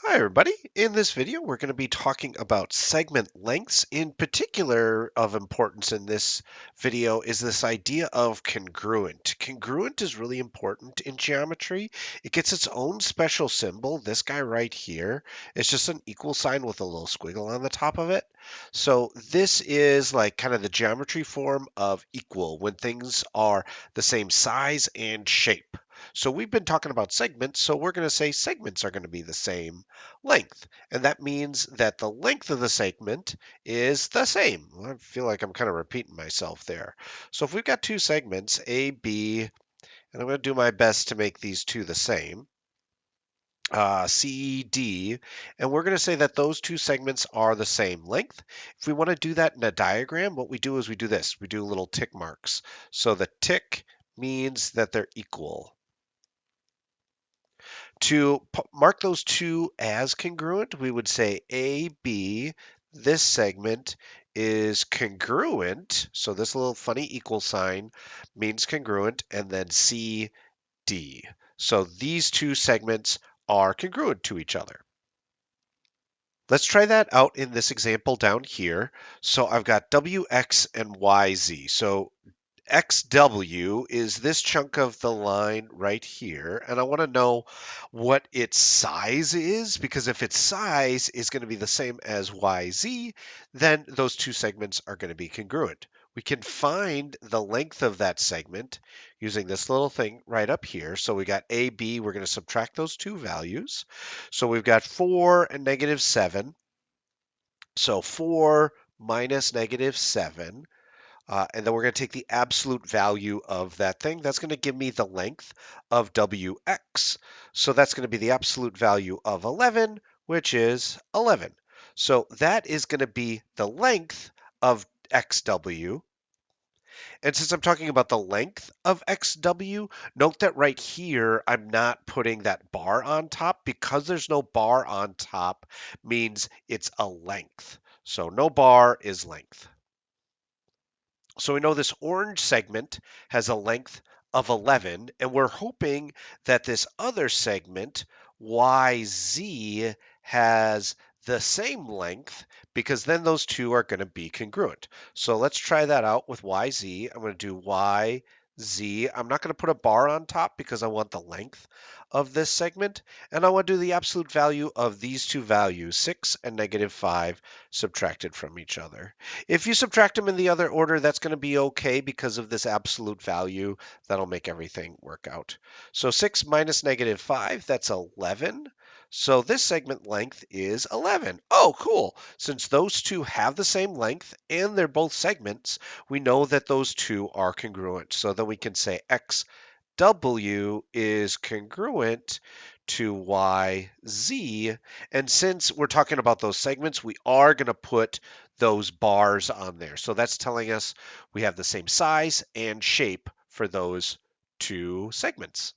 Hi everybody. In this video, we're going to be talking about segment lengths. In particular, of importance in this video is this idea of congruent. Congruent is really important in geometry. It gets its own special symbol. This guy right here, it's just an equal sign with a little squiggle on the top of it. So this is like kind of the geometry form of equal when things are the same size and shape. So we've been talking about segments, so we're going to say segments are going to be the same length. And that means that the length of the segment is the same. I feel like I'm kind of repeating myself there. So if we've got two segments, A, B, and I'm going to do my best to make these two the same, C, D, and we're going to say that those two segments are the same length. If we want to do that in a diagram, what we do is we do this. We do little tick marks. So the tick means that they're equal. To mark those two as congruent, we would say AB, this segment is congruent. So this little funny equal sign means congruent, and then CD. So these two segments are congruent to each other. Let's try that out in this example down here. So I've got WX and YZ. So XW is this chunk of the line right here, and I want to know what its size is, because if its size is going to be the same as YZ, then those two segments are going to be congruent. We can find the length of that segment using this little thing right up here. So we got AB, we're going to subtract those two values. So we've got 4 and -7. So 4 minus -7. And then we're going to take the absolute value of that thing. That's going to give me the length of WX. So that's going to be the absolute value of 11, which is 11. So that is going to be the length of XW. And since I'm talking about the length of XW, note that right here, I'm not putting that bar on top. Because there's no bar on top means it's a length. So no bar is length. So we know this orange segment has a length of 11, and we're hoping that this other segment, YZ, has the same length, because then those two are going to be congruent. So let's try that out with YZ. I'm going to do YZ. I'm not going to put a bar on top because I want the length of this segment, and I want to do the absolute value of these two values, 6 and -5, subtracted from each other. If you subtract them in the other order, that's going to be okay because of this absolute value. That'll make everything work out. So 6 minus -5, that's 11. So this segment length is 11. Oh, cool. Since those two have the same length and they're both segments, we know that those two are congruent. So then we can say XW is congruent to YZ. And since we're talking about those segments, we are going to put those bars on there. So that's telling us we have the same size and shape for those two segments.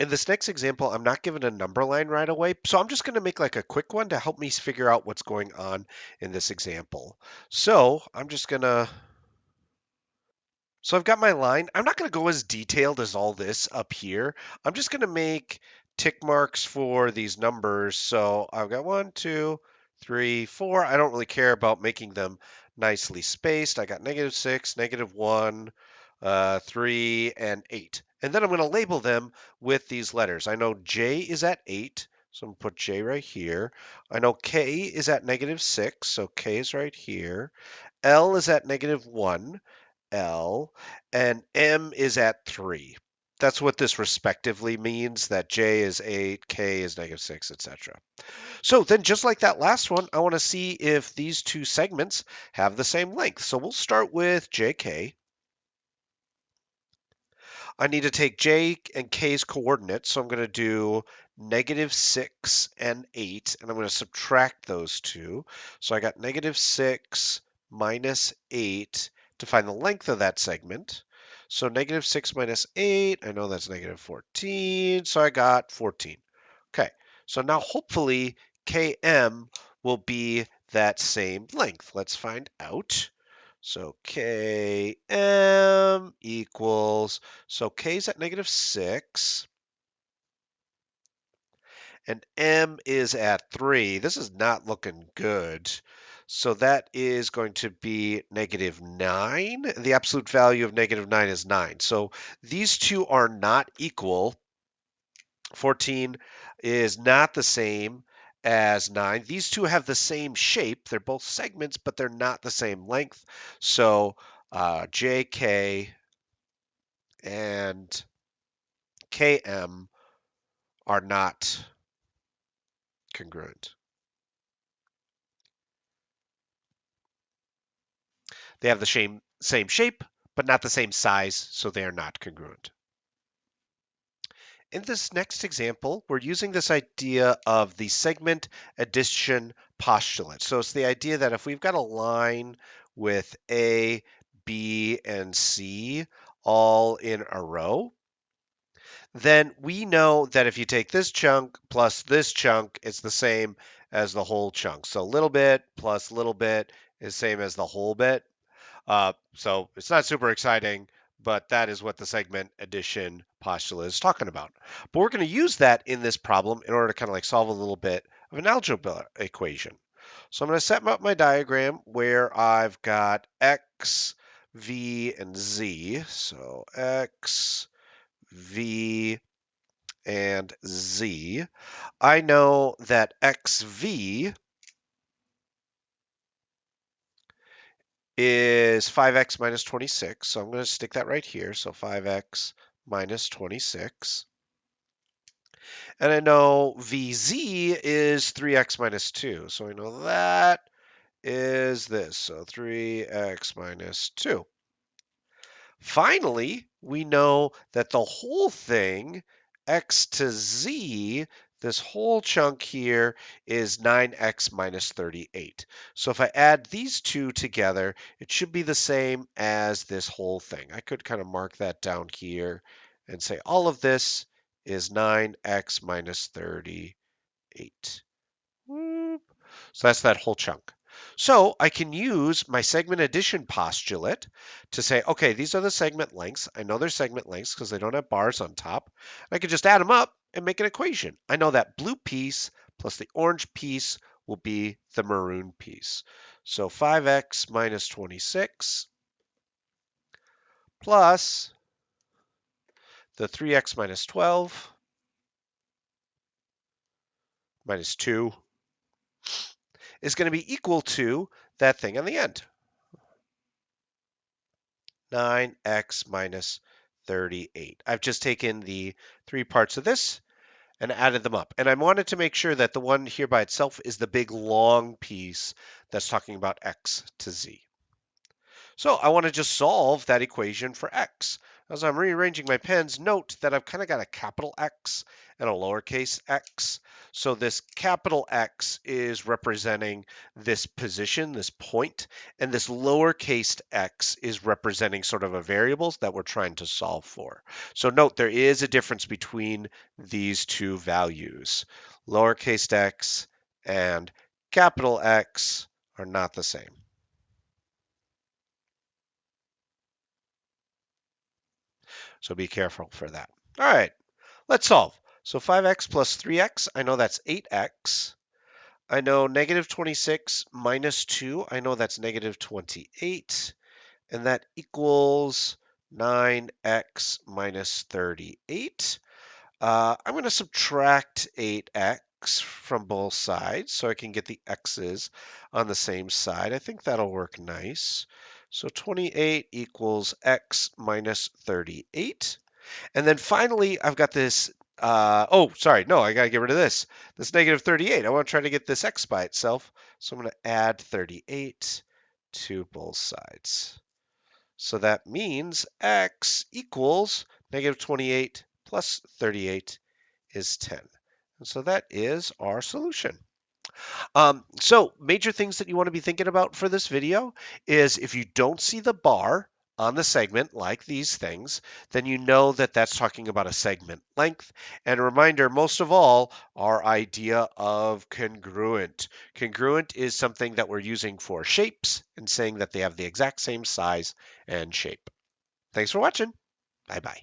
In this next example, I'm not given a number line right away, so I'm just going to make like a quick one to help me figure out what's going on in this example. So I'm just going to So I've got my line. I'm not going to go as detailed as all this up here. I'm just going to make tick marks for these numbers. So I've got 1, 2, 3, 4. I don't really care about making them nicely spaced. I got -6, -1, 3, and 8. And then I'm going to label them with these letters. I know J is at 8. So I'm going to put J right here. I know K is at -6. So K is right here. L is at -1. L, and M is at 3. That's what this respectively means, that J is 8, K is -6, etc. So then just like that last one, I want to see if these two segments have the same length. So we'll start with JK. I need to take J and K's coordinates, so I'm going to do -6 and 8, and I'm going to subtract those two. So I got -6 minus 8 to find the length of that segment. So -6 minus 8, I know that's -14, so I got 14. Okay, so now hopefully KM will be that same length. Let's find out. So Km equals, so K is at -6, and m is at 3. This is not looking good. So that is going to be -9. The absolute value of -9 is 9. So these two are not equal. 14 is not the same as 9. These two have the same shape. They're both segments, but they're not the same length. So JK and KM are not congruent. They have the same shape, but not the same size, so they are not congruent. In this next example, we're using this idea of the segment addition postulate. So it's the idea that if we've got a line with A, B, and C all in a row, then we know that if you take this chunk plus this chunk, it's the same as the whole chunk. So little bit plus little bit is same as the whole bit. So it's not super exciting, but that is what the segment addition postulate is talking about. But we're going to use that in this problem in order to kind of like solve a little bit of an algebra equation. So I'm going to set up my diagram where I've got x, v, and z. So x, v, and z. I know that xv is 5x minus 26. So I'm going to stick that right here. So 5x minus 26. And I know VZ is 3x minus 2. So I know that is this. So 3x minus 2. Finally, we know that the whole thing, x to z, this whole chunk here is 9x minus 38. So if I add these two together, it should be the same as this whole thing. I could kind of mark that down here and say all of this is 9x minus 38. Whoop. So that's that whole chunk. So I can use my segment addition postulate to say, okay, these are the segment lengths. I know they're segment lengths because they don't have bars on top. I can just add them up and make an equation. I know that blue piece plus the orange piece will be the maroon piece. So 5x minus 26 plus the 3x minus 12 minus 2 is going to be equal to that thing on the end. 9x minus 38. I've just taken the three parts of this and added them up. And I wanted to make sure that the one here by itself is the big long piece that's talking about x to z. So I want to just solve that equation for x. As I'm rearranging my pens, note that I've kind of got a capital X and a lowercase x. So this capital X is representing this position, this point, and this lowercase x is representing sort of a variables that we're trying to solve for. So note there is a difference between these two values. Lowercase x and capital X are not the same. So be careful for that. All right, let's solve. So 5x plus 3x, I know that's 8x. I know negative 26 minus 2, I know that's negative 28. And that equals 9x minus 38. I'm going to subtract 8x from both sides so I can get the x's on the same side. I think that'll work nice. So 28 equals x minus 38. And then finally, I've got this. Oh, sorry. No, I got to get rid of this. This negative 38. I want to try to get this x by itself. So I'm going to add 38 to both sides. So that means x equals negative 28 plus 38 is 10. And so that is our solution. So major things that you want to be thinking about for this video is if you don't see the bar on the segment like these things, then you know that that's talking about a segment length. And a reminder, most of all, our idea of congruent. Congruent is something that we're using for shapes and saying that they have the exact same size and shape. Thanks for watching. Bye-bye.